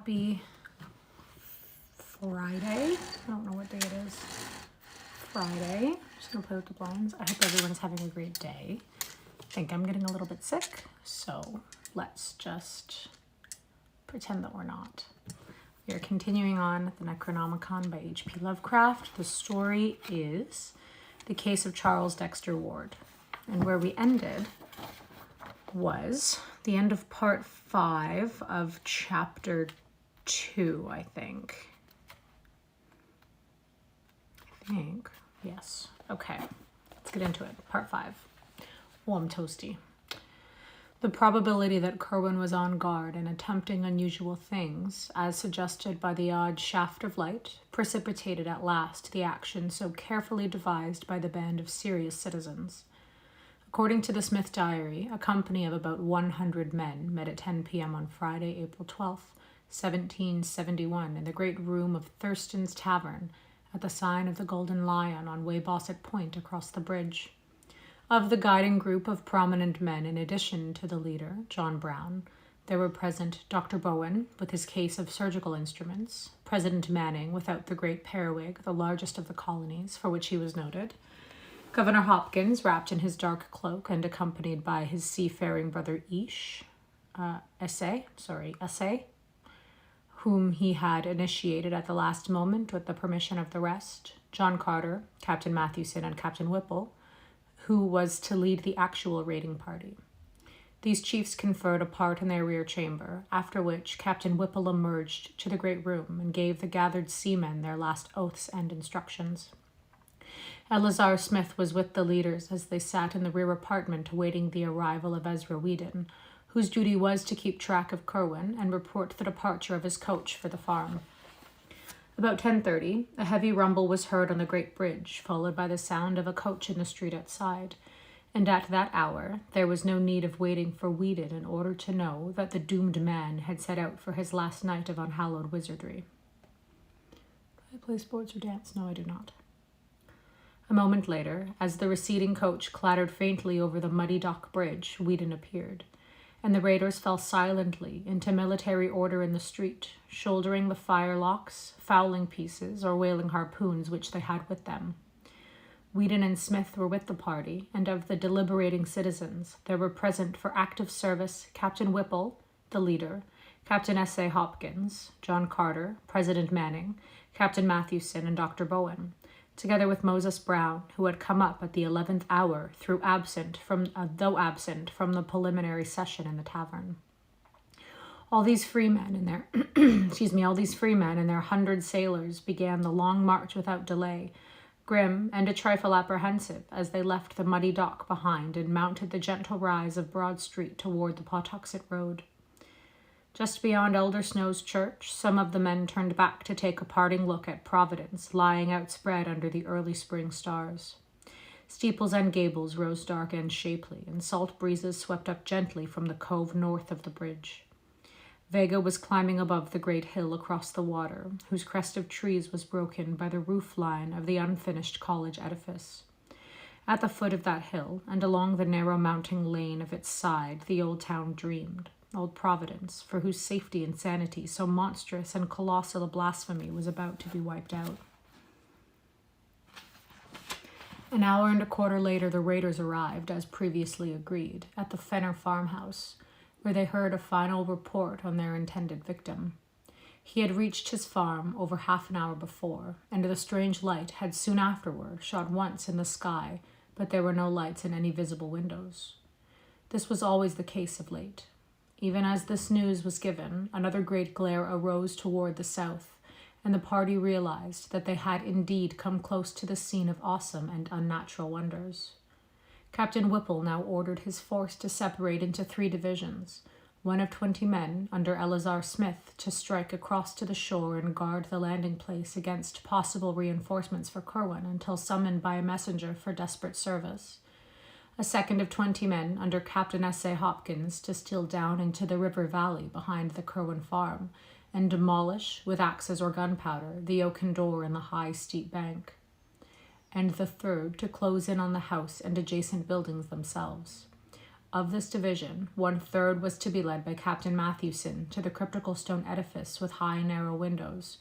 happy Friday. I don't know what day it is. Friday. Just gonna play with the blinds. I hope everyone's having a great day. I think I'm getting a little bit sick, so let's just pretend that we're not. We are continuing on the Necronomicon by H.P. Lovecraft. The story is The Case of Charles Dexter Ward. And where we ended was the end of part 5 of chapter 2, I think. Yes. Okay, let's get into it. Part 5. Oh, I'm toasty. The probability that Curwen was on guard and attempting unusual things, as suggested by the odd shaft of light, precipitated at last the action so carefully devised by the band of serious citizens. According to the Smith diary, a company of about 100 men met at 10 p.m. on Friday, April 12th, 1771, in the great room of Thurston's Tavern, at the sign of the Golden Lion on Weybosset Point across the bridge. Of the guiding group of prominent men, in addition to the leader, John Brown, there were present Dr. Bowen, with his case of surgical instruments, President Manning, without the great periwig, the largest of the colonies, for which he was noted, Governor Hopkins, wrapped in his dark cloak and accompanied by his seafaring brother Essay, whom he had initiated at the last moment with the permission of the rest, John Carter, Captain Mathewson, and Captain Whipple, who was to lead the actual raiding party. These chiefs conferred apart in their rear chamber, after which Captain Whipple emerged to the great room and gave the gathered seamen their last oaths and instructions. Eleazar Smith was with the leaders as they sat in the rear apartment awaiting the arrival of Ezra Whedon, whose duty was to keep track of Curwen and report the departure of his coach for the farm. About 10:30, a heavy rumble was heard on the great bridge, followed by the sound of a coach in the street outside, and at that hour there was no need of waiting for Whedon in order to know that the doomed man had set out for his last night of unhallowed wizardry. Do I play sports or dance? No, I do not. A moment later, as the receding coach clattered faintly over the muddy dock bridge, Whedon appeared, and the raiders fell silently into military order in the street, shouldering the firelocks, fowling pieces, or whaling harpoons which they had with them. Whedon and Smith were with the party, and of the deliberating citizens, there were present for active service Captain Whipple, the leader, Captain S.A. Hopkins, John Carter, President Manning, Captain Mathewson, and Dr. Bowen, together with Moses Brown, who had come up at the 11th hour, though absent from the preliminary session in the tavern. All these free men and their 100 sailors began the long march without delay, grim and a trifle apprehensive as they left the muddy dock behind and mounted the gentle rise of Broad Street toward the Pawtuxet Road. Just beyond Elder Snow's church, some of the men turned back to take a parting look at Providence, lying outspread under the early spring stars. Steeples and gables rose dark and shapely, and salt breezes swept up gently from the cove north of the bridge. Vega was climbing above the great hill across the water, whose crest of trees was broken by the roof line of the unfinished college edifice. At the foot of that hill, and along the narrow mounting lane of its side, the old town dreamed. Old Providence, for whose safety and sanity so monstrous and colossal a blasphemy was about to be wiped out. An hour and a quarter later, the raiders arrived, as previously agreed, at the Fenner farmhouse, where they heard a final report on their intended victim. He had reached his farm over half an hour before, and the strange light had soon afterward shot once in the sky, but there were no lights in any visible windows. This was always the case of late. Even as this news was given, another great glare arose toward the south, and the party realized that they had indeed come close to the scene of awesome and unnatural wonders. Captain Whipple now ordered his force to separate into 3 divisions, one of 20 men under Eleazar Smith to strike across to the shore and guard the landing place against possible reinforcements for Curwen until summoned by a messenger for desperate service. A second of 20 men under Captain S.A. Hopkins to steal down into the river valley behind the Curwen farm and demolish, with axes or gunpowder, the oaken door in the high, steep bank. And the third to close in on the house and adjacent buildings themselves. Of this division, 1/3 was to be led by Captain Mathewson to the cryptical stone edifice with high, narrow windows,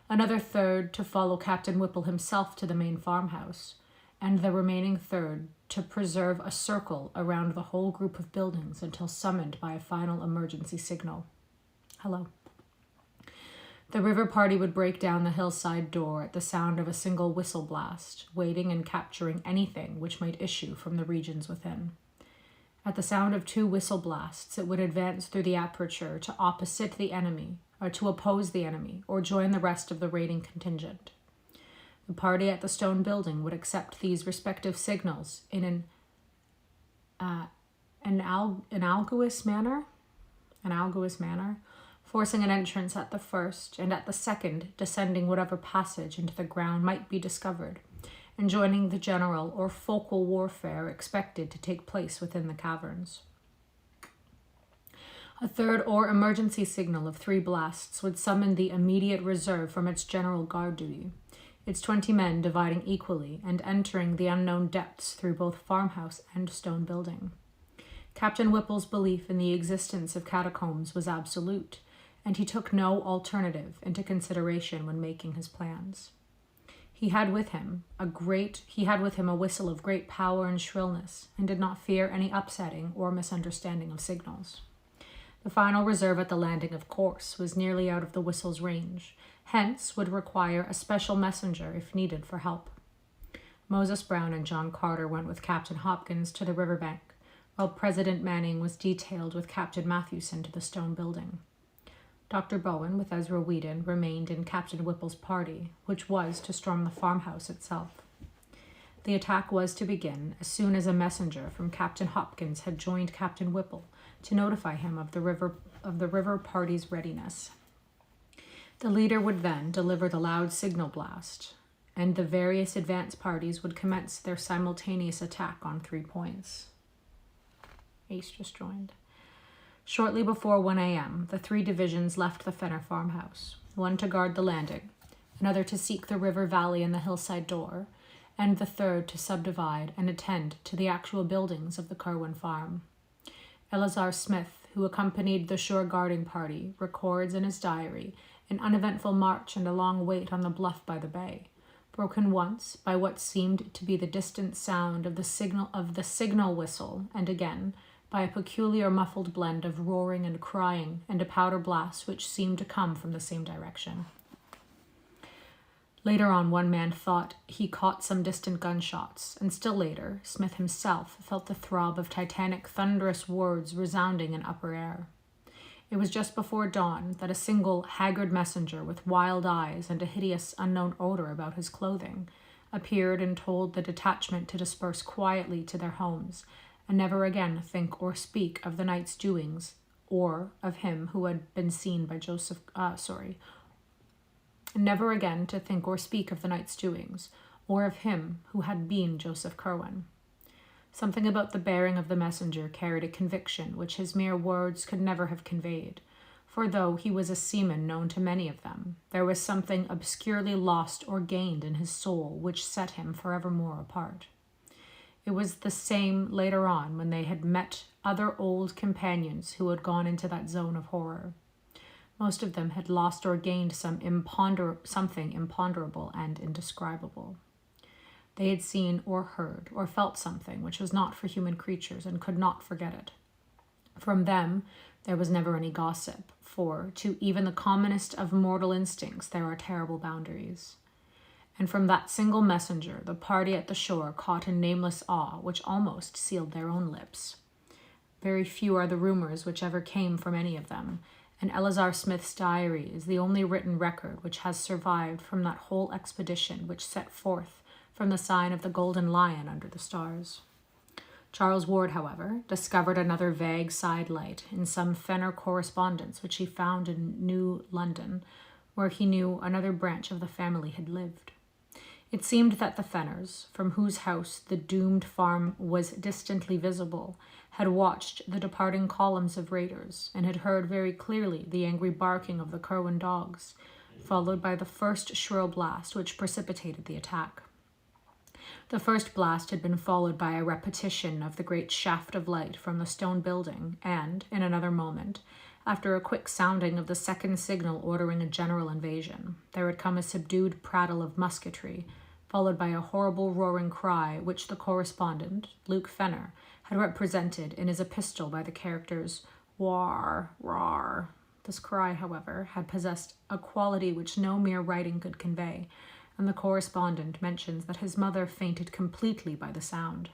another third to follow Captain Whipple himself to the main farmhouse, and the remaining third to preserve a circle around the whole group of buildings until summoned by a final emergency signal. Hello. The river party would break down the hillside door at the sound of a single whistle blast, waiting and capturing anything which might issue from the regions within. At the sound of 2 whistle blasts, it would advance through the aperture to opposite the enemy, or to oppose the enemy, or join the rest of the raiding contingent. The party at the stone building would accept these respective signals in an analogous manner, forcing an entrance at the first, and at the second descending whatever passage into the ground might be discovered, and joining the general or focal warfare expected to take place within the caverns. A third or emergency signal of 3 blasts would summon the immediate reserve from its general guard duty, its 20 men dividing equally and entering the unknown depths through both farmhouse and stone building. Captain Whipple's belief in the existence of catacombs was absolute, and he took no alternative into consideration when making his plans. He had with him a whistle of great power and shrillness, and did not fear any upsetting or misunderstanding of signals. The final reserve at the landing, of course, was nearly out of the whistle's range, hence would require a special messenger if needed for help. Moses Brown and John Carter went with Captain Hopkins to the riverbank, while President Manning was detailed with Captain Mathewson to the stone building. Dr. Bowen, with Ezra Whedon, remained in Captain Whipple's party, which was to storm the farmhouse itself. The attack was to begin as soon as a messenger from Captain Hopkins had joined Captain Whipple to notify him of the river party's readiness. The leader would then deliver the loud signal blast, and the various advance parties would commence their simultaneous attack on 3 points. Ace just joined. Shortly before 1 a.m., the 3 divisions left the Fenner farmhouse, one to guard the landing, another to seek the river valley and the hillside door, and the third to subdivide and attend to the actual buildings of the Kerwin farm. Eleazar Smith, who accompanied the shore guarding party, records in his diary an uneventful march and a long wait on the bluff by the bay, broken once by what seemed to be the distant sound of the signal whistle, and again by a peculiar muffled blend of roaring and crying and a powder blast which seemed to come from the same direction. Later on, one man thought he caught some distant gunshots, and still later, Smith himself felt the throb of titanic, thunderous words resounding in upper air. It was just before dawn that a single, haggard messenger with wild eyes and a hideous, unknown odor about his clothing appeared and told the detachment to disperse quietly to their homes, and never again think or speak of the night's doings, or of him who had been seen by never again to think or speak of the night's doings, or of him who had been Joseph Kerwin. Something about the bearing of the messenger carried a conviction which his mere words could never have conveyed, for though he was a seaman known to many of them, there was something obscurely lost or gained in his soul which set him forevermore apart. It was the same later on when they had met other old companions who had gone into that zone of horror. Most of them had lost or gained something imponderable and indescribable. They had seen or heard or felt something which was not for human creatures and could not forget it. From them there was never any gossip, for to even the commonest of mortal instincts there are terrible boundaries. And from that single messenger, the party at the shore caught a nameless awe which almost sealed their own lips. Very few are the rumors which ever came from any of them, and Eleazar Smith's diary is the only written record which has survived from that whole expedition which set forth from the sign of the Golden Lion under the stars. Charles Ward, however, discovered another vague sidelight in some Fenner correspondence which he found in New London, where he knew another branch of the family had lived. It seemed that the Fenners, from whose house the doomed farm was distantly visible, had watched the departing columns of raiders, and had heard very clearly the angry barking of the Kerwin dogs, followed by the first shrill blast which precipitated the attack. The first blast had been followed by a repetition of the great shaft of light from the stone building, and, in another moment, after a quick sounding of the second signal ordering a general invasion, there had come a subdued prattle of musketry, followed by a horrible roaring cry which the correspondent, Luke Fenner, had represented in his epistle by the characters "war, rar." This cry, however, had possessed a quality which no mere writing could convey, and the correspondent mentions that his mother fainted completely by the sound.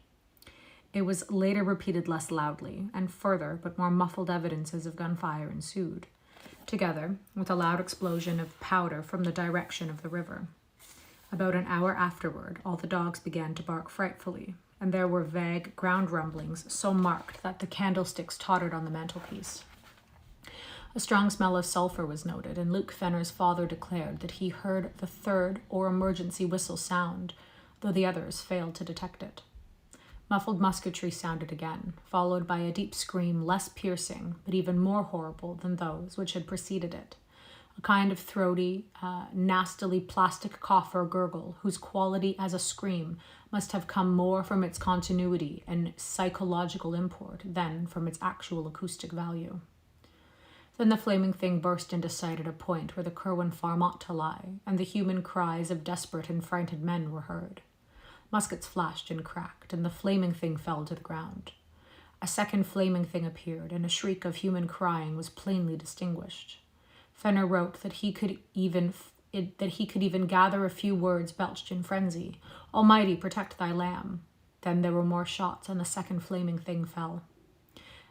It was later repeated less loudly, and further but more muffled evidences of gunfire ensued, together with a loud explosion of powder from the direction of the river. About an hour afterward, all the dogs began to bark frightfully, and there were vague ground rumblings so marked that the candlesticks tottered on the mantelpiece. A strong smell of sulphur was noted, and Luke Fenner's father declared that he heard the third or emergency whistle sound, though the others failed to detect it. Muffled musketry sounded again, followed by a deep scream less piercing, but even more horrible than those which had preceded it. A kind of throaty, nastily plastic cough or gurgle, whose quality as a scream must have come more from its continuity and psychological import than from its actual acoustic value. Then the flaming thing burst into sight at a point where the Curwen farm ought to lie, and the human cries of desperate and frightened men were heard. Muskets flashed and cracked, and the flaming thing fell to the ground. A second flaming thing appeared, and a shriek of human crying was plainly distinguished. Fenner wrote that he could even gather a few words belched in frenzy. "Almighty, protect thy lamb." Then there were more shots, and the second flaming thing fell.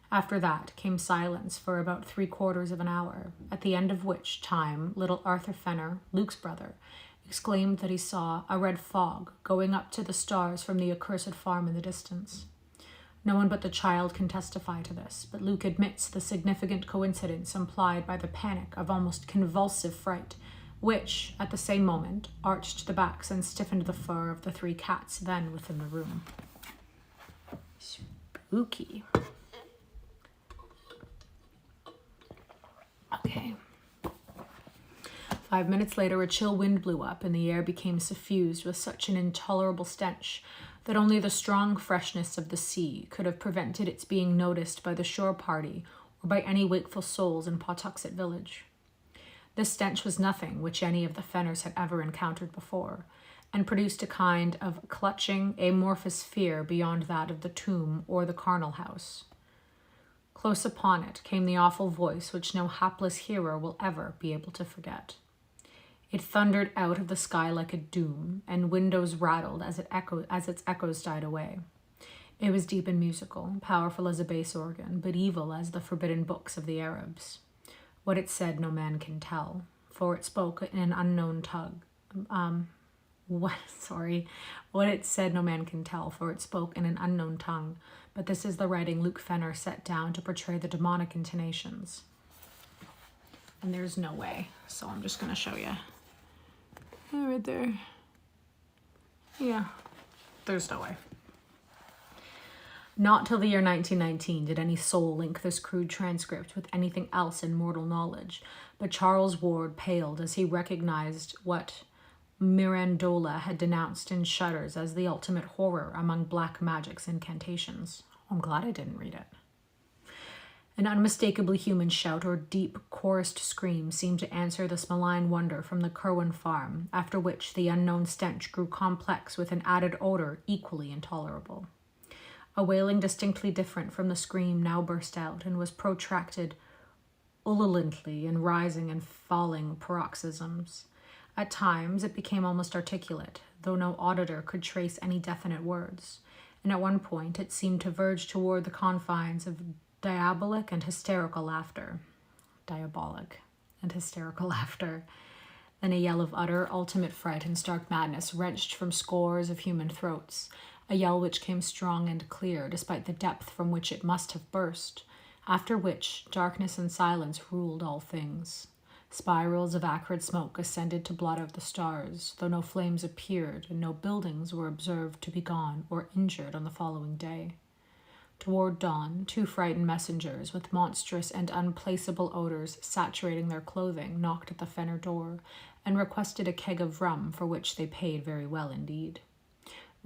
After that came silence for about 3/4 of an hour, at the end of which time little Arthur Fenner, Luke's brother, exclaimed that he saw a red fog going up to the stars from the accursed farm in the distance. No one but the child can testify to this, but Luke admits the significant coincidence implied by the panic of almost convulsive fright, which, at the same moment, arched the backs and stiffened the fur of the 3 cats then within the room. Spooky. Okay. 5 minutes later, a chill wind blew up, and the air became suffused with such an intolerable stench that only the strong freshness of the sea could have prevented its being noticed by the shore party or by any wakeful souls in Pawtuxet village. This stench was nothing which any of the Fenners had ever encountered before, and produced a kind of clutching, amorphous fear beyond that of the tomb or the charnel house. Close upon it came the awful voice which no hapless hearer will ever be able to forget. It thundered out of the sky like a doom, and windows rattled as its echoes died away. It was deep and musical, powerful as a bass organ, but evil as the forbidden books of the Arabs. What it said no man can tell, for it spoke in an unknown tongue. What it said no man can tell, for it spoke in an unknown tongue, but this is the writing Luke Fenner set down to portray the demonic intonations. And there's no way, so I'm just going to show you. Right there. Yeah, there's no way. Not till the year 1919 did any soul link this crude transcript with anything else in mortal knowledge, but Charles Ward paled as he recognized what Mirandola had denounced in Shudders as the ultimate horror among black magic's incantations. I'm glad I didn't read it. An unmistakably human shout or deep, chorused scream seemed to answer this malign wonder from the Curwen farm, after which the unknown stench grew complex with an added odor equally intolerable. A wailing distinctly different from the scream now burst out and was protracted ululantly in rising and falling paroxysms. At times it became almost articulate, though no auditor could trace any definite words, and at one point it seemed to verge toward the confines of diabolic and hysterical laughter. Then a yell of utter, ultimate fright and stark madness wrenched from scores of human throats, a yell which came strong and clear, despite the depth from which it must have burst, after which darkness and silence ruled all things. Spirals of acrid smoke ascended to blot out the stars, though no flames appeared and no buildings were observed to be gone or injured on the following day. Toward dawn, 2 frightened messengers with monstrous and unplaceable odors saturating their clothing knocked at the Fenner door and requested a keg of rum, for which they paid very well indeed.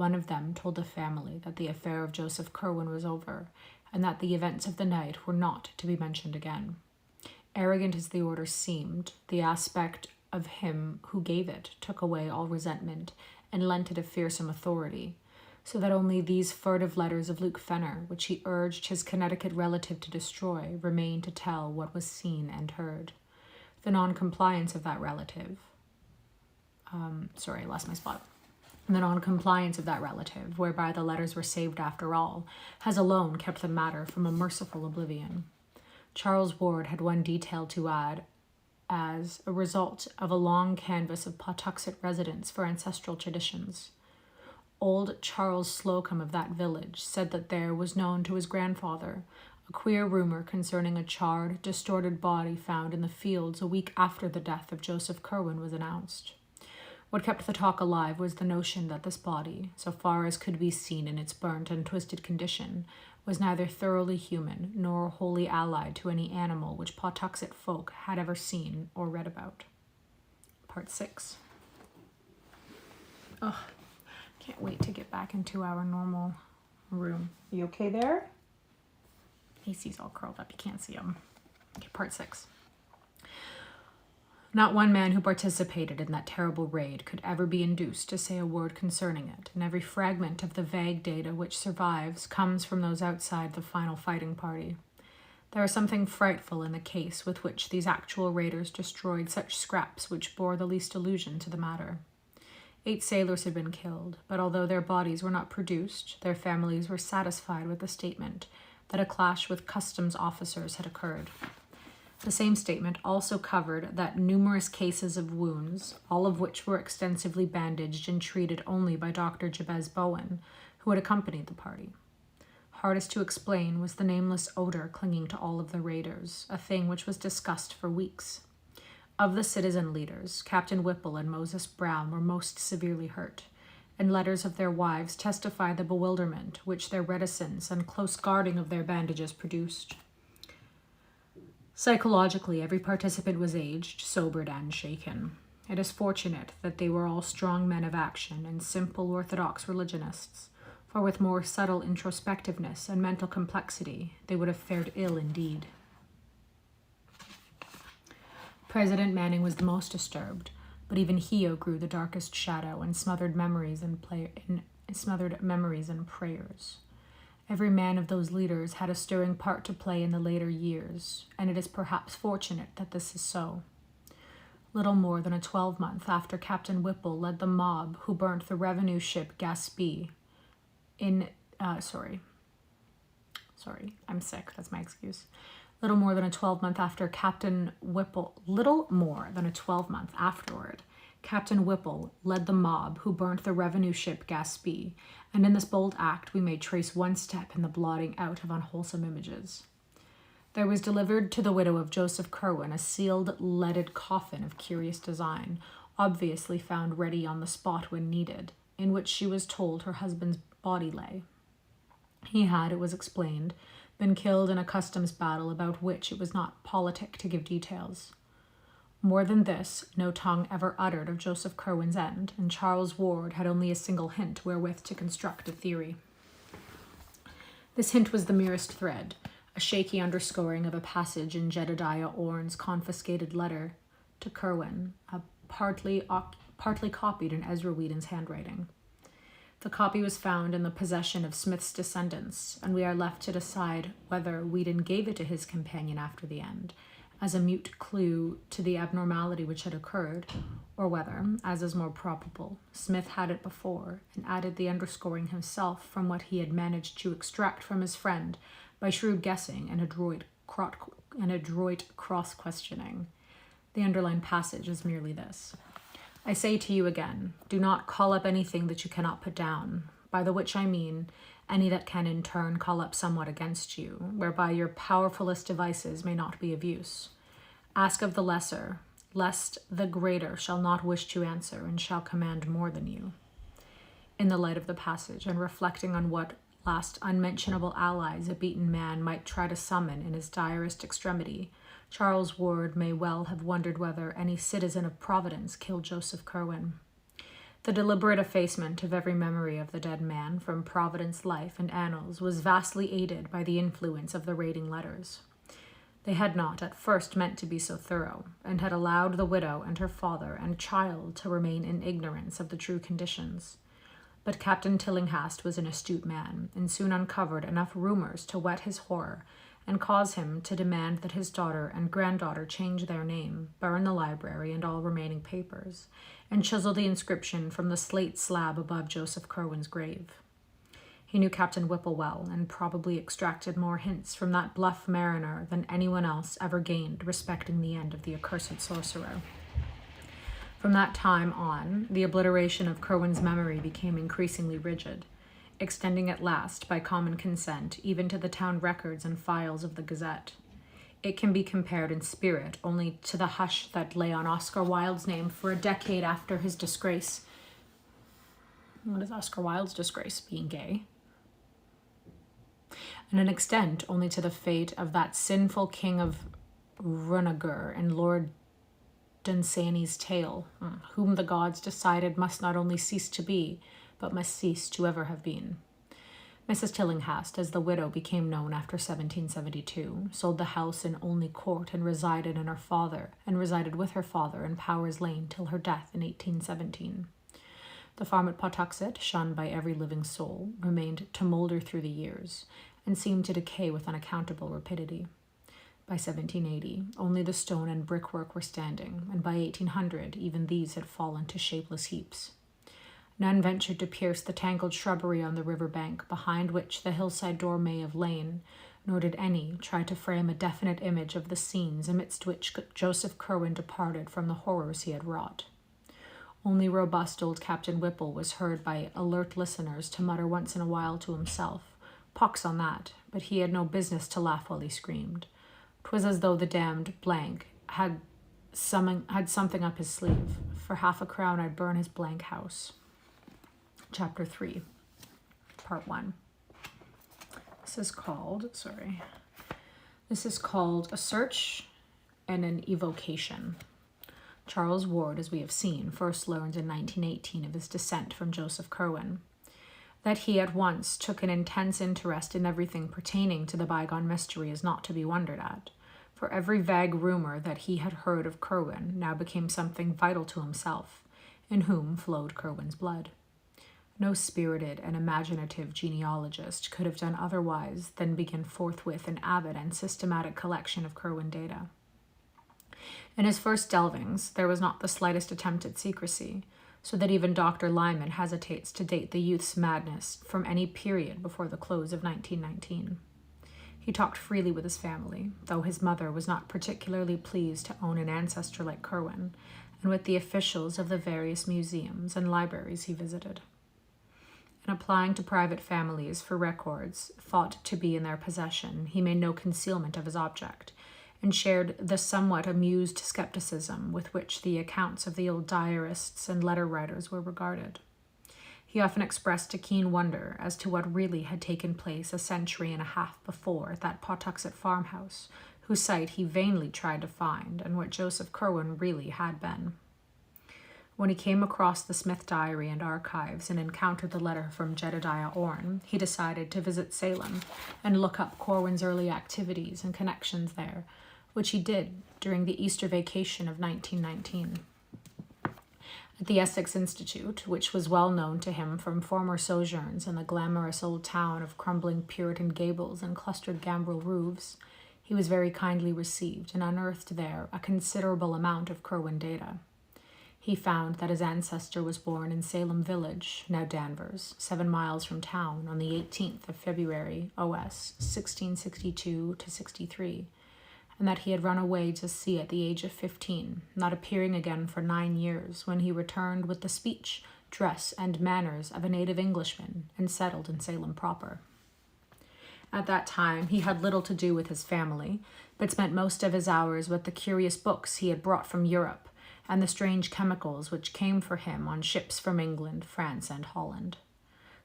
One of them told the family that the affair of Joseph Curwen was over, and that the events of the night were not to be mentioned again. Arrogant as the order seemed, the aspect of him who gave it took away all resentment and lent it a fearsome authority, so that only these furtive letters of Luke Fenner, which he urged his Connecticut relative to destroy, remained to tell what was seen and heard. The non-compliance of that relative... I lost my spot. The non-compliance of that relative, whereby the letters were saved after all, has alone kept the matter from a merciful oblivion. Charles Ward had one detail to add as a result of a long canvass of Pawtuxet residents for ancestral traditions. Old Charles Slocum of that village said that there was known to his grandfather a queer rumor concerning a charred, distorted body found in the fields a week after the death of Joseph Curwen was announced. What kept the talk alive was the notion that this body, so far as could be seen in its burnt and twisted condition, was neither thoroughly human nor wholly allied to any animal which Pawtuxet folk had ever seen or read about. Part 6. Ugh, can't wait to get back into our normal room. You okay there? AC's all curled up, you can't see him. Okay, part 6. Not one man who participated in that terrible raid could ever be induced to say a word concerning it, and every fragment of the vague data which survives comes from those outside the final fighting party. There is something frightful in the case with which these actual raiders destroyed such scraps which bore the least allusion to the matter. 8 sailors had been killed, but although their bodies were not produced, their families were satisfied with the statement that a clash with customs officers had occurred. The same statement also covered that numerous cases of wounds, all of which were extensively bandaged and treated only by Dr. Jabez Bowen, who had accompanied the party. Hardest to explain was the nameless odor clinging to all of the raiders, a thing which was discussed for weeks. Of the citizen leaders, Captain Whipple and Moses Brown were most severely hurt, and letters of their wives testify the bewilderment which their reticence and close guarding of their bandages produced. Psychologically, every participant was aged, sobered, and shaken. It is fortunate that they were all strong men of action and simple orthodox religionists, for with more subtle introspectiveness and mental complexity, they would have fared ill indeed. President Manning was the most disturbed, but even he outgrew the darkest shadow and smothered memories and prayers. Every man of those leaders had a stirring part to play in the later years, and it is perhaps fortunate that this is so. Little more than a 12-month after Captain Whipple led the mob who burnt the revenue ship Gaspee I'm sick, that's my excuse. Little more than a 12-month afterward, Captain Whipple led the mob who burnt the revenue ship Gaspee, and in this bold act we may trace one step in the blotting out of unwholesome images. There was delivered to the widow of Joseph Curwen a sealed leaded coffin of curious design, obviously found ready on the spot when needed, in which she was told her husband's body lay. He had, it was explained, been killed in a customs battle about which it was not politic to give details. More than this, no tongue ever uttered of Joseph Curwen's end, and Charles Ward had only a single hint wherewith to construct a theory. This hint was the merest thread, a shaky underscoring of a passage in Jedediah Orne's confiscated letter to Curwen, partly copied in Ezra Whedon's handwriting. The copy was found in the possession of Smith's descendants, and we are left to decide whether Whedon gave it to his companion after the end, as a mute clue to the abnormality which had occurred, or whether, as is more probable, Smith had it before and added the underscoring himself from what he had managed to extract from his friend by shrewd guessing and adroit cross-questioning. The underlined passage is merely this: I say to you again, do not call up anything that you cannot put down, by the which I mean any that can in turn call up somewhat against you, whereby your powerfulest devices may not be of use. Ask of the lesser, lest the greater shall not wish to answer and shall command more than you. In the light of the passage, and reflecting on what last unmentionable allies a beaten man might try to summon in his direst extremity, Charles Ward may well have wondered whether any citizen of Providence killed Joseph Curwen. The deliberate effacement of every memory of the dead man from Providence life and annals was vastly aided by the influence of the raiding letters. They had not at first meant to be so thorough, and had allowed the widow and her father and child to remain in ignorance of the true conditions. But Captain Tillinghast was an astute man, and soon uncovered enough rumors to whet his horror and cause him to demand that his daughter and granddaughter change their name, burn the library and all remaining papers, and chisel the inscription from the slate slab above Joseph Curwen's grave. He knew Captain Whipple well, and probably extracted more hints from that bluff mariner than anyone else ever gained respecting the end of the accursed sorcerer. From that time on, the obliteration of Curwen's memory became increasingly rigid, extending at last, by common consent, even to the town records and files of the Gazette. It can be compared in spirit only to the hush that lay on Oscar Wilde's name for a decade after his disgrace. What is Oscar Wilde's disgrace? Being gay. And an extent only to the fate of that sinful king of Runagur in Lord Dunsany's tale, whom the gods decided must not only cease to be, but must cease to ever have been. Mrs. Tillinghast, as the widow became known after 1772, sold the house in Olney Court and resided with her father in Powers Lane till her death in 1817. The farm at Pawtuxet, shunned by every living soul, remained to moulder through the years, and seemed to decay with unaccountable rapidity. By 1780, only the stone and brickwork were standing, and by 1800, even these had fallen to shapeless heaps. None ventured to pierce the tangled shrubbery on the river bank, behind which the hillside door may have lain, nor did any try to frame a definite image of the scenes amidst which Joseph Curwen departed from the horrors he had wrought. Only robust old Captain Whipple was heard by alert listeners to mutter once in a while to himself, "Pox on that," but he had no business to laugh while he screamed. 'Twas as though the damned blank had something up his sleeve. For half a crown I'd burn his blank house. Chapter 3, Part 1. This is called A Search and an Evocation. Charles Ward, as we have seen, first learned in 1918 of his descent from Joseph Curwen. That he at once took an intense interest in everything pertaining to the bygone mystery is not to be wondered at, for every vague rumor that he had heard of Curwen now became something vital to himself, in whom flowed Curwen's blood. No spirited and imaginative genealogist could have done otherwise than begin forthwith an avid and systematic collection of Curwen data. In his first delvings, there was not the slightest attempt at secrecy, so that even Dr. Lyman hesitates to date the youth's madness from any period before the close of 1919. He talked freely with his family, though his mother was not particularly pleased to own an ancestor like Curwen, and with the officials of the various museums and libraries he visited. In applying to private families for records thought to be in their possession, he made no concealment of his object, and shared the somewhat amused skepticism with which the accounts of the old diarists and letter writers were regarded. He often expressed a keen wonder as to what really had taken place a century and a half before at that Pawtuxet farmhouse, whose site he vainly tried to find, and what Joseph Curwen really had been. When he came across the Smith Diary and Archives and encountered the letter from Jedediah Orne, he decided to visit Salem and look up Curwen's early activities and connections there, which he did during the Easter vacation of 1919. At the Essex Institute, which was well known to him from former sojourns in the glamorous old town of crumbling Puritan gables and clustered gambrel roofs, he was very kindly received and unearthed there a considerable amount of Curwen data. He found that his ancestor was born in Salem Village, now Danvers, 7 miles from town, on the 18th of February, OS, 1662-63, and that he had run away to sea at the age of 15, not appearing again for 9 years, when he returned with the speech, dress, and manners of a native Englishman, and settled in Salem proper. At that time, he had little to do with his family, but spent most of his hours with the curious books he had brought from Europe, and the strange chemicals which came for him on ships from England, France, and Holland.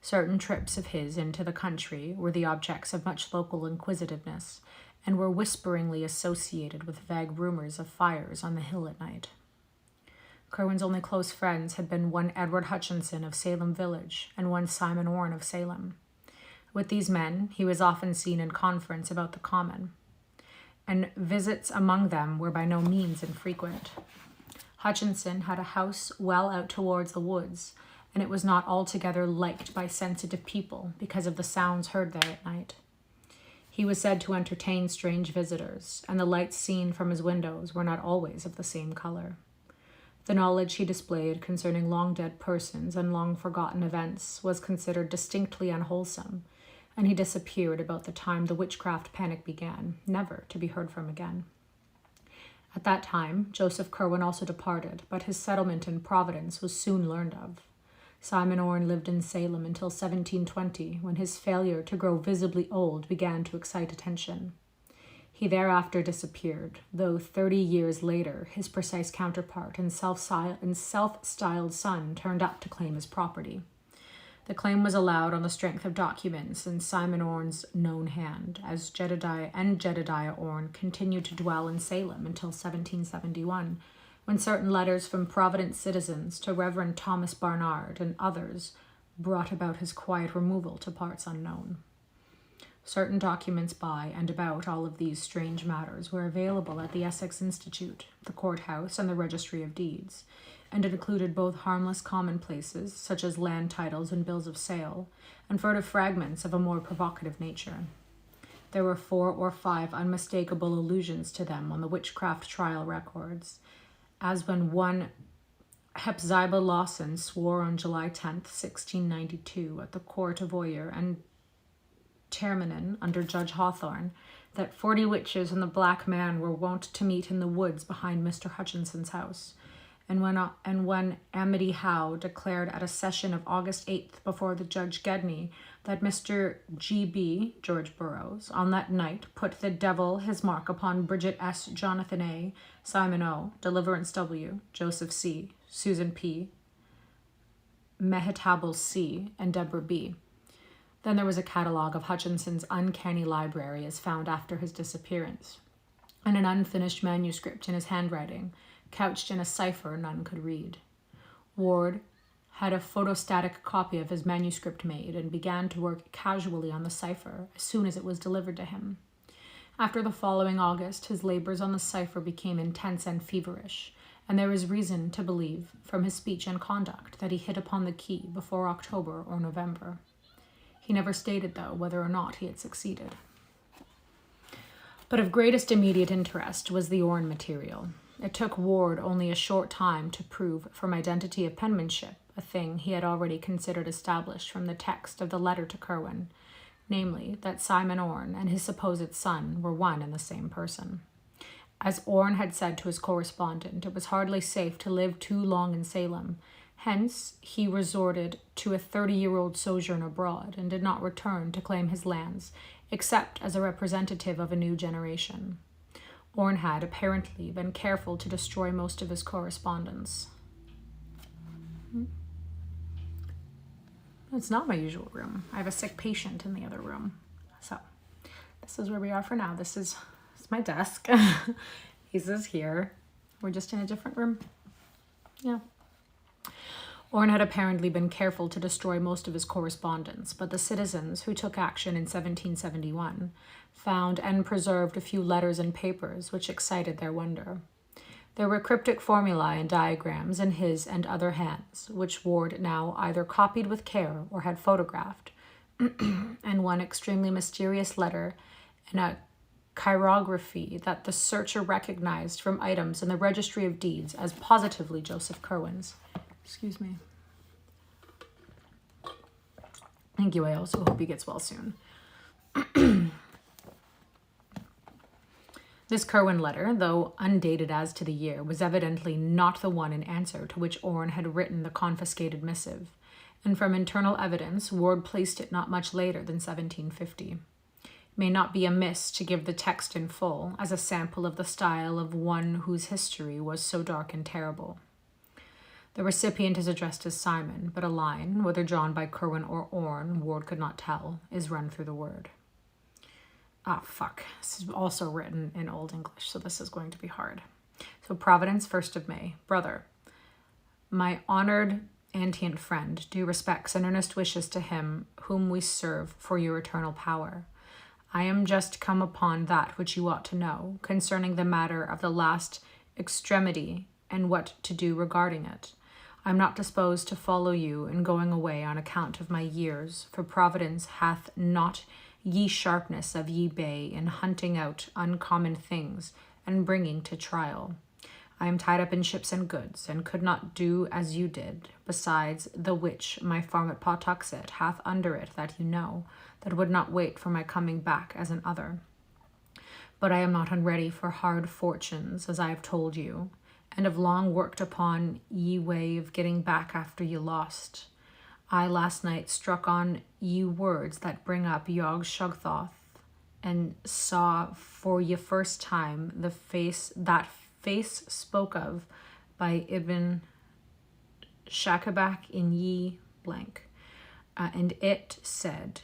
Certain trips of his into the country were the objects of much local inquisitiveness, and were whisperingly associated with vague rumors of fires on the hill at night. Kerwin's only close friends had been one Edward Hutchinson of Salem Village and one Simon Orne of Salem. With these men, he was often seen in conference about the common, and visits among them were by no means infrequent. Hutchinson had a house well out towards the woods, and it was not altogether liked by sensitive people because of the sounds heard there at night. He was said to entertain strange visitors, and the lights seen from his windows were not always of the same color. The knowledge he displayed concerning long-dead persons and long-forgotten events was considered distinctly unwholesome, and he disappeared about the time the witchcraft panic began, never to be heard from again. At that time, Joseph Kerwin also departed, but his settlement in Providence was soon learned of. Simon Orne lived in Salem until 1720, when his failure to grow visibly old began to excite attention. He thereafter disappeared, though 30 years later his precise counterpart and self-styled son turned up to claim his property. The claim was allowed on the strength of documents in Simon Orne's known hand, as Jedediah Orne continued to dwell in Salem until 1771, when certain letters from Providence citizens to Reverend Thomas Barnard and others brought about his quiet removal to parts unknown. Certain documents by and about all of these strange matters were available at the Essex Institute, the courthouse, and the Registry of Deeds, and it included both harmless commonplaces, such as land titles and bills of sale, and furtive fragments of a more provocative nature. There were 4 or 5 unmistakable allusions to them on the witchcraft trial records, as when one Hepzibah Lawson swore on July 10th, 1692, at the court of Oyer and Terminen under Judge Hawthorne, that 40 witches and the black man were wont to meet in the woods behind Mr. Hutchinson's house, and when Amity Howe declared at a session of August 8th before the Judge Gedney that Mr. G.B., George Burroughs, on that night put the devil his mark upon Bridget S., Jonathan A., Simon O., Deliverance W., Joseph C., Susan P., Mehetable C., and Deborah B. Then there was a catalogue of Hutchinson's uncanny library as found after his disappearance, and an unfinished manuscript in his handwriting, couched in a cipher none could read. Ward had a photostatic copy of his manuscript made and began to work casually on the cipher as soon as it was delivered to him. After the following August, his labors on the cipher became intense and feverish, and there is reason to believe, from his speech and conduct, that he hit upon the key before October or November. He never stated, though, whether or not he had succeeded. But of greatest immediate interest was the Orne material. It took Ward only a short time to prove from identity of penmanship, a thing he had already considered established from the text of the letter to Kerwin, namely, that Simon Orne and his supposed son were one and the same person. As Orne had said to his correspondent, it was hardly safe to live too long in Salem. Hence, he resorted to a 30-year-old sojourn abroad and did not return to claim his lands, except as a representative of a new generation. Orne had apparently been careful to destroy most of his correspondence. It's not my usual room. I have a sick patient in the other room. So, this is where we are for now. This is my desk. He's here. We're just in a different room. Yeah. Orne had apparently been careful to destroy most of his correspondence, but the citizens who took action in 1771 found and preserved a few letters and papers which excited their wonder. There were cryptic formulae and diagrams in his and other hands, which Ward now either copied with care or had photographed, and one extremely mysterious letter in a chirography that the searcher recognized from items in the Registry of Deeds as positively Joseph Kerwin's. Excuse me. Thank you. I also hope he gets well soon. This Kerwin letter, though undated as to the year, was evidently not the one in answer to which Orne had written the confiscated missive, and from internal evidence, Ward placed it not much later than 1750. It may not be amiss to give the text in full, as a sample of the style of one whose history was so dark and terrible. The recipient is addressed as Simon, but a line, whether drawn by Kerwin or Orne, Ward could not tell, is run through the word. This is also written in Old English, so this is going to be hard. So Providence, 1st of May. Brother, My honored antient friend, due respects and earnest wishes to him whom we serve for your eternal power. I am just come upon that which you ought to know concerning the matter of the last extremity and what to do regarding it. I am not disposed to follow you in going away on account of my years, for Providence hath not ye sharpness of ye bay in hunting out uncommon things and bringing to trial. I am tied up in ships and goods, and could not do as you did. Besides the which, my farm at Pawtuxet hath under it that you know, that would not wait for my coming back as an other. But I am not unready for hard fortunes, as I have told you, and have long worked upon ye way of getting back after ye lost. I last night struck on ye words that bring up Yog Shugthoth, and saw for ye first time the face spoke of by Ibn Shakabak in ye blank. And it said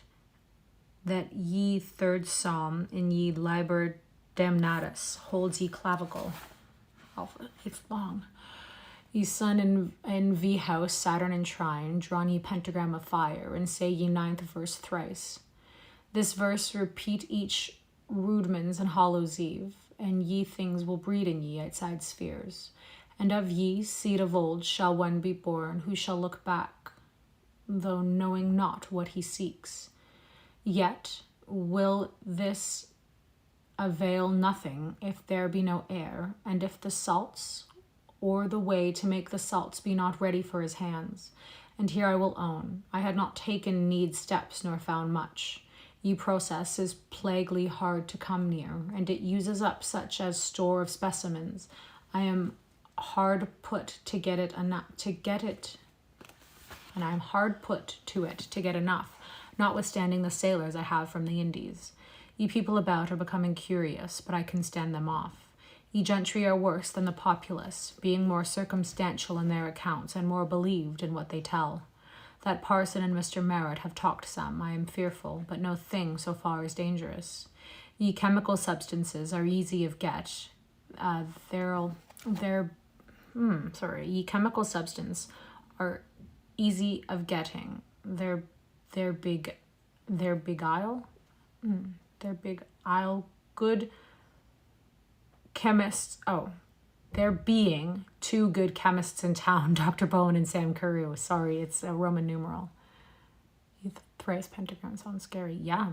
that ye third psalm in ye Liber Damnatus holds ye clavicle. Oh, it's long. Ye sun in V house, Saturn in trine, drawn ye pentagram of fire, and say ye ninth verse thrice. This verse repeat each rudemans and hollows eve, and ye things will breed in ye outside spheres. And of ye, seed of old, shall one be born, who shall look back, though knowing not what he seeks. Yet will this avail nothing if there be no air, and if the salts, or the way to make the salts be not ready for his hands. And here I will own, I had not taken need steps nor found much. Ye process is plaguely hard to come near, and it uses up such as store of specimens. I am hard put to get it enough and I am hard put to it to get enough, notwithstanding the sailors I have from the Indies. Ye people about are becoming curious, but I can stand them off. Ye gentry are worse than the populace, being more circumstantial in their accounts and more believed in what they tell. That parson and Mr. Merritt have talked some, I am fearful, but no thing so far is dangerous. Ye chemical substances are easy of get. Ye chemical substance are easy of getting. They're big isle. They're big isle. Good chemists. Oh. There being two good chemists in town, Dr. Bowen and Sam Carew. Sorry, it's a Roman numeral. Thrice pentagram sounds scary. Yeah.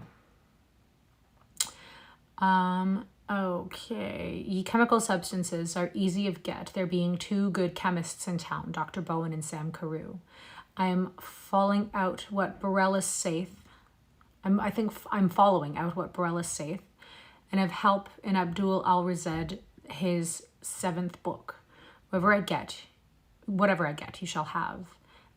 Okay. Ye chemical substances are easy of get. There being two good chemists in town, Dr. Bowen and Sam Carew. I am following out what Borellus saith. I think I'm following out what Borellus saith, and have help in Abdul al-Razed his 7th book. Whatever I get, you shall have.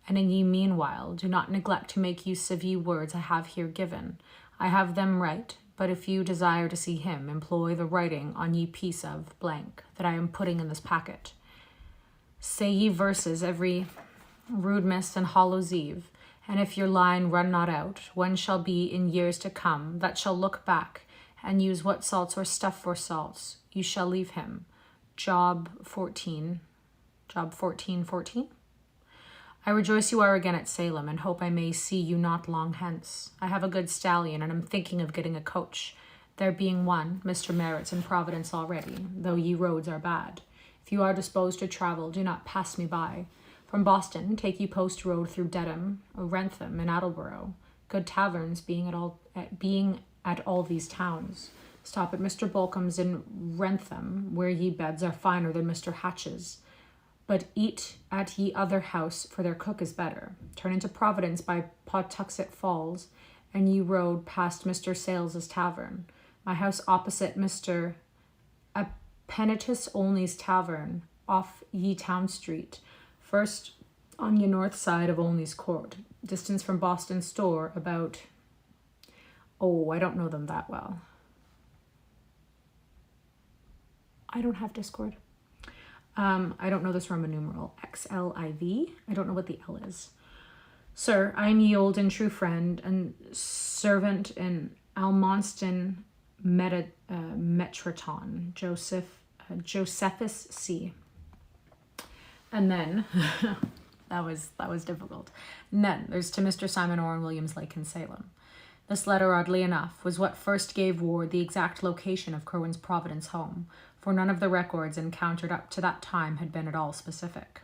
And in ye meanwhile, do not neglect to make use of ye words I have here given. I have them right, but if you desire to see him, employ the writing on ye piece of blank that I am putting in this packet. Say ye verses every rude mist and hollow's eve, and if your line run not out, one shall be in years to come that shall look back and use what salts or stuff for salts. You shall leave him. Job 14. I rejoice you are again at Salem, and hope I may see you not long hence. I have a good stallion, and am thinking of getting a coach. There being one, Mr. Merritt's in Providence already, though ye roads are bad. If you are disposed to travel, do not pass me by. From Boston, take ye post road through Dedham, Wrentham, and Attleboro. Good taverns being at all these towns. Stop at Mr. Bolcom's in Wrentham, where ye beds are finer than Mr. Hatch's. But eat at ye other house, for their cook is better. Turn into Providence by Pawtuxet Falls, and ye rode past Mr. Sales's tavern. My house opposite Mr. Appenitus Olney's tavern, off ye town street. First on ye north side of Olney's court. Distance from Boston store about... Oh, I don't know them that well. I don't have Discord. I don't know this Roman numeral. XLIV. I don't know what the L is. Sir, I am ye old and true friend and servant in Almonston Metraton, Josephus C. And then, that was difficult. And then there's to Mr. Simon Orrin Williams Lake in Salem. This letter, oddly enough, was what first gave Ward the exact location of Curwen's Providence home, for none of the records encountered up to that time had been at all specific.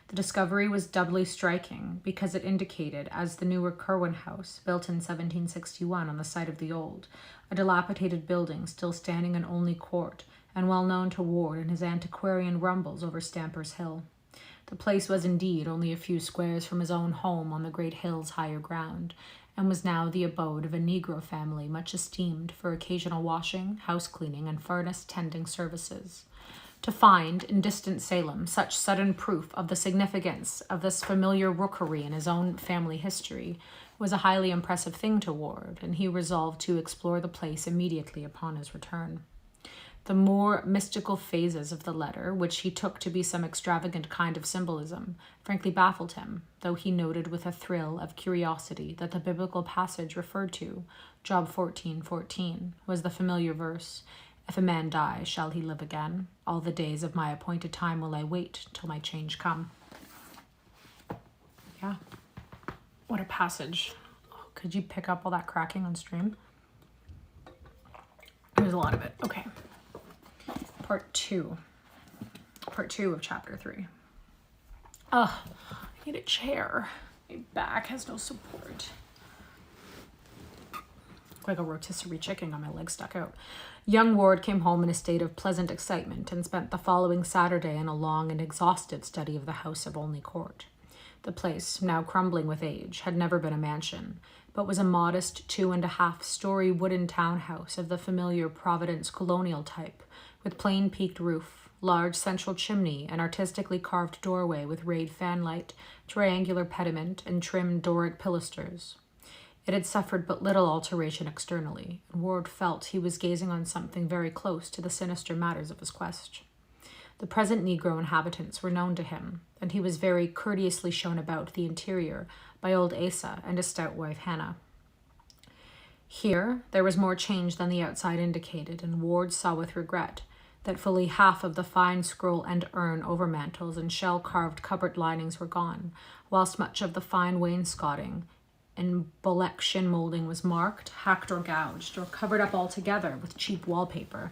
The discovery was doubly striking because it indicated as the newer Curwen house, built in 1761 on the site of the old, a dilapidated building still standing in Olney Court and well known to Ward in his antiquarian rumbles over Stamper's Hill. The place was indeed only a few squares from his own home on the great hill's higher ground, and was now the abode of a Negro family much esteemed for occasional washing, house cleaning, and furnace tending services. To find, in distant Salem, such sudden proof of the significance of this familiar rookery in his own family history was a highly impressive thing to Ward, and he resolved to explore the place immediately upon his return. The more mystical phases of the letter, which he took to be some extravagant kind of symbolism, frankly baffled him, though he noted with a thrill of curiosity that the biblical passage referred to, Job 14:14, was the familiar verse, "If a man die, shall he live again? All the days of my appointed time will I wait till my change come." Yeah. What a passage. Oh, could you pick up all that cracking on stream? There's a lot of it. Okay. Part two of chapter 3. Ugh, I need a chair. My back has no support. Like a rotisserie chicken, got my legs stuck out. Young Ward came home in a state of pleasant excitement and spent the following Saturday in a long and exhaustive study of the house of Olney Court. The place, now crumbling with age, had never been a mansion, but was a modest 2.5-story wooden townhouse of the familiar Providence colonial type, with plain peaked roof, large central chimney, and artistically carved doorway with rayed fanlight, triangular pediment, and trim Doric pilasters. It had suffered but little alteration externally, and Ward felt he was gazing on something very close to the sinister matters of his quest. The present Negro inhabitants were known to him, and he was very courteously shown about the interior by old Asa and his stout wife Hannah. Here there was more change than the outside indicated, and Ward saw with regret that fully half of the fine scroll and urn overmantels and shell-carved cupboard linings were gone, whilst much of the fine wainscoting and bullock shin molding was marked, hacked or gouged, or covered up altogether with cheap wallpaper.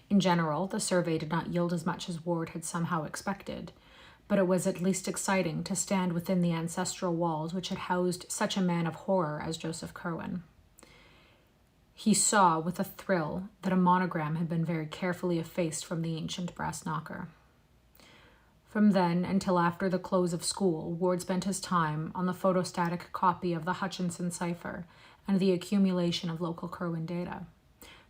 In general, the survey did not yield as much as Ward had somehow expected, but it was at least exciting to stand within the ancestral walls which had housed such a man of horror as Joseph Curwen. He saw with a thrill that a monogram had been very carefully effaced from the ancient brass knocker. From then until after the close of school, Ward spent his time on the photostatic copy of the Hutchinson cipher and the accumulation of local Curwen data.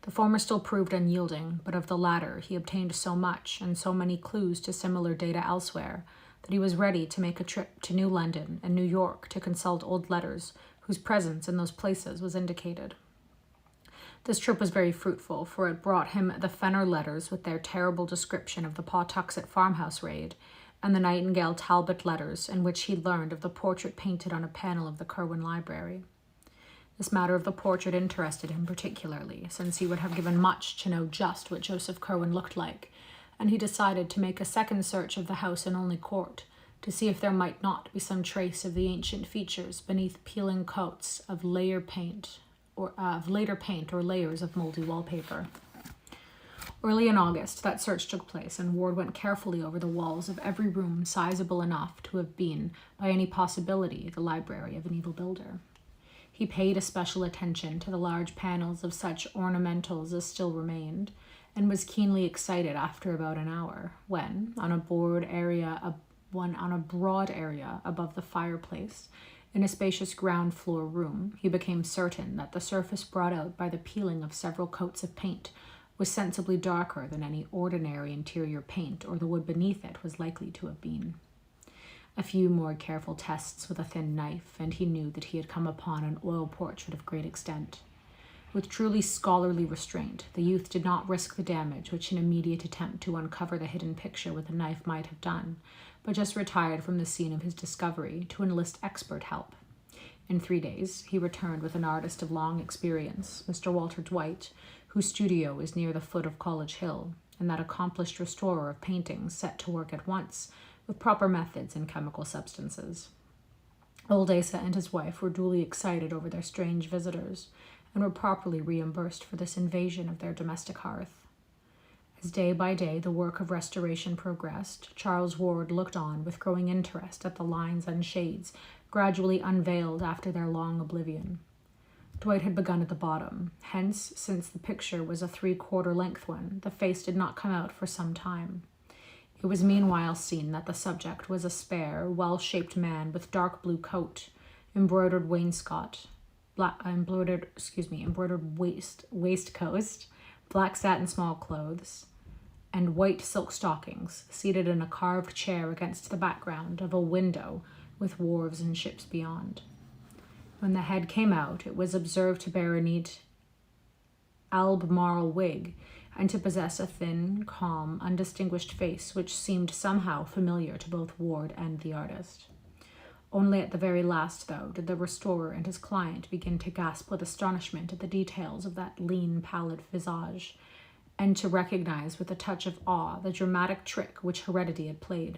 The former still proved unyielding, but of the latter he obtained so much and so many clues to similar data elsewhere that he was ready to make a trip to New London and New York to consult old letters whose presence in those places was indicated. This trip was very fruitful, for it brought him the Fenner letters with their terrible description of the Pawtuxet farmhouse raid, and the Nightingale Talbot letters in which he learned of the portrait painted on a panel of the Curwen Library. This matter of the portrait interested him particularly, since he would have given much to know just what Joseph Curwen looked like, and he decided to make a second search of the house in Olney Court, to see if there might not be some trace of the ancient features beneath peeling coats of later paint or layers of moldy wallpaper. Early in August, that search took place, and Ward went carefully over the walls of every room sizable enough to have been, by any possibility, the library of an evil builder. He paid especial attention to the large panels of such ornamentals as still remained, and was keenly excited after about an hour, when, on a broad area above the fireplace, in a spacious ground floor room, he became certain that the surface brought out by the peeling of several coats of paint was sensibly darker than any ordinary interior paint or the wood beneath it was likely to have been. A few more careful tests with a thin knife, and he knew that he had come upon an oil portrait of great extent. With truly scholarly restraint, the youth did not risk the damage which an immediate attempt to uncover the hidden picture with a knife might have done, but just retired from the scene of his discovery to enlist expert help. In 3 days, he returned with an artist of long experience, Mr. Walter Dwight, whose studio is near the foot of College Hill, and that accomplished restorer of paintings set to work at once with proper methods and chemical substances. Old Asa and his wife were duly excited over their strange visitors, and were properly reimbursed for this invasion of their domestic hearth. As day by day the work of restoration progressed, Charles Ward looked on with growing interest at the lines and shades gradually unveiled after their long oblivion. Dwight had begun at the bottom, hence, since the picture was a 3/4 length one, the face did not come out for some time. It was meanwhile seen that the subject was a spare, well-shaped man with dark blue coat, embroidered waistcoat, black satin small clothes, and white silk stockings, seated in a carved chair against the background of a window with wharves and ships beyond. When the head came out, it was observed to bear a neat Albemarle wig, and to possess a thin, calm, undistinguished face which seemed somehow familiar to both Ward and the artist. Only at the very last, though, did the restorer and his client begin to gasp with astonishment at the details of that lean, pallid visage, and to recognize with a touch of awe the dramatic trick which heredity had played.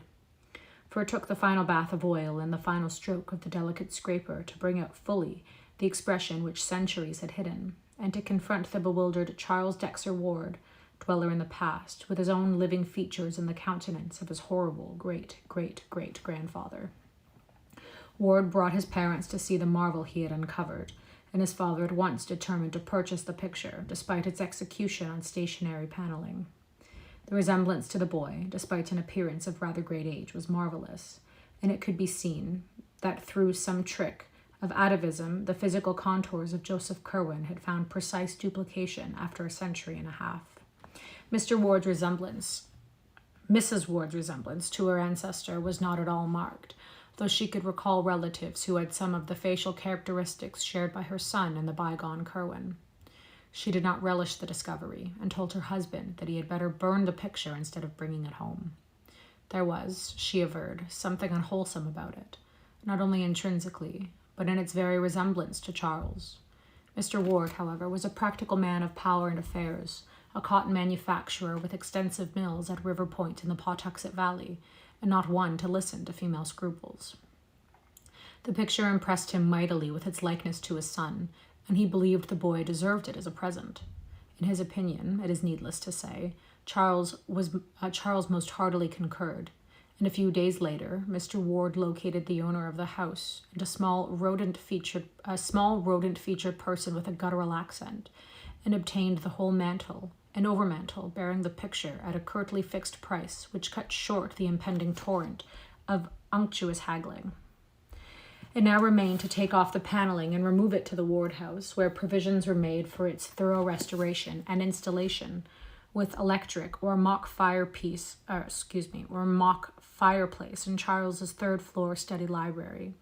For it took the final bath of oil and the final stroke of the delicate scraper to bring out fully the expression which centuries had hidden, and to confront the bewildered Charles Dexter Ward, dweller in the past, with his own living features in the countenance of his horrible great-great-great-grandfather. Ward brought his parents to see the marvel he had uncovered, and his father at once determined to purchase the picture, despite its execution on stationary paneling. The resemblance to the boy, despite an appearance of rather great age, was marvelous, and it could be seen that through some trick of atavism, the physical contours of Joseph Curwen had found precise duplication after a century and a half. Mrs. Ward's resemblance to her ancestor was not at all marked, though she could recall relatives who had some of the facial characteristics shared by her son and the bygone Curwen. She did not relish the discovery, and told her husband that he had better burn the picture instead of bringing it home. There was, she averred, something unwholesome about it, not only intrinsically, but in its very resemblance to Charles. Mr. Ward, however, was a practical man of power and affairs, a cotton manufacturer with extensive mills at River Point in the Pawtuxet Valley, and not one to listen to female scruples. The picture impressed him mightily with its likeness to his son, and he believed the boy deserved it as a present. In his opinion, it is needless to say, Charles most heartily concurred, and a few days later, Mr. Ward located the owner of the house and a small rodent-featured person with a guttural accent, and obtained the whole mantle, an overmantle bearing the picture at a curtly fixed price, which cut short the impending torrent of unctuous haggling. It now remained to take off the paneling and remove it to the Ward house, where provisions were made for its thorough restoration and installation, with electric or mock fireplace in Charles's third-floor study library.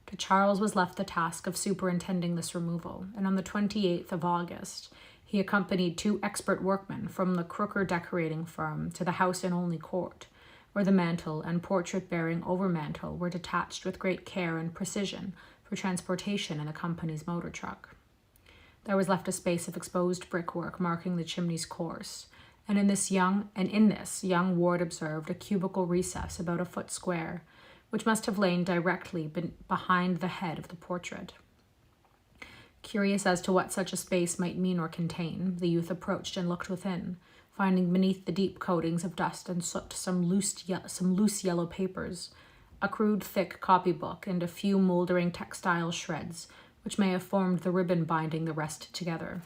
To Charles was left the task of superintending this removal, and on the 28th of August, he accompanied 2 expert workmen from the Crooker decorating firm to the house in Olney Court, where the mantle and portrait-bearing overmantle were detached with great care and precision for transportation in the company's motor truck. There was left a space of exposed brickwork marking the chimney's course, and in this young Ward observed a cubical recess about a foot square, which must have lain directly behind the head of the portrait. Curious as to what such a space might mean or contain, the youth approached and looked within, finding beneath the deep coatings of dust and soot some loose yellow papers, a crude thick copybook, and a few mouldering textile shreds, which may have formed the ribbon binding the rest together.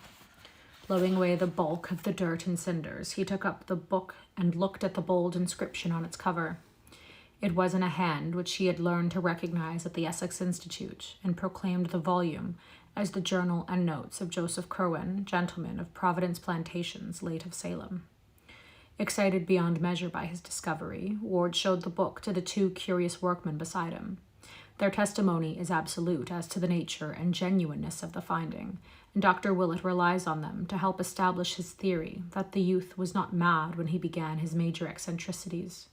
Blowing away the bulk of the dirt and cinders, he took up the book and looked at the bold inscription on its cover. It was in a hand which he had learned to recognize at the Essex Institute, and proclaimed the volume as the journal and notes of Joseph Curwen, gentleman of Providence Plantations, late of Salem. Excited beyond measure by his discovery, Ward showed the book to the 2 curious workmen beside him. Their testimony is absolute as to the nature and genuineness of the finding, and Dr. Willett relies on them to help establish his theory that the youth was not mad when he began his major eccentricities.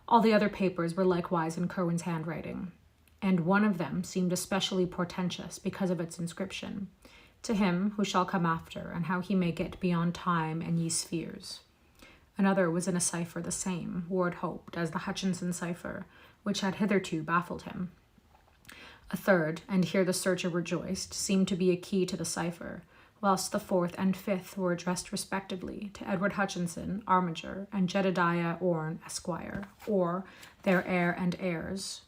All the other papers were likewise in Curwen's handwriting, and one of them seemed especially portentous because of its inscription, "To him who shall come after, and how he may get beyond time and ye spheres." Another was in a cipher the same, Ward hoped, as the Hutchinson cipher, which had hitherto baffled him. A third, and here the searcher rejoiced, seemed to be a key to the cipher, whilst the fourth and fifth were addressed respectively to Edward Hutchinson, Armiger, and Jedediah Orne, Esquire, or their heir and heirs,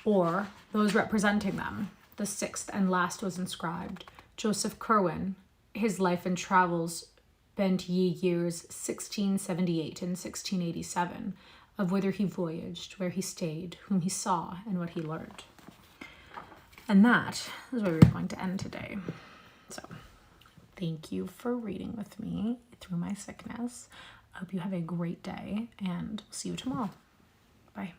or those representing them. The sixth and last was inscribed, Joseph Curwen, his life and travels bent ye years 1678 and 1687, of whither he voyaged, where he stayed, whom he saw, and what he learned. And that is where we're going to end today. So, thank you for reading with me through my sickness. I hope you have a great day, and we'll see you tomorrow. Bye.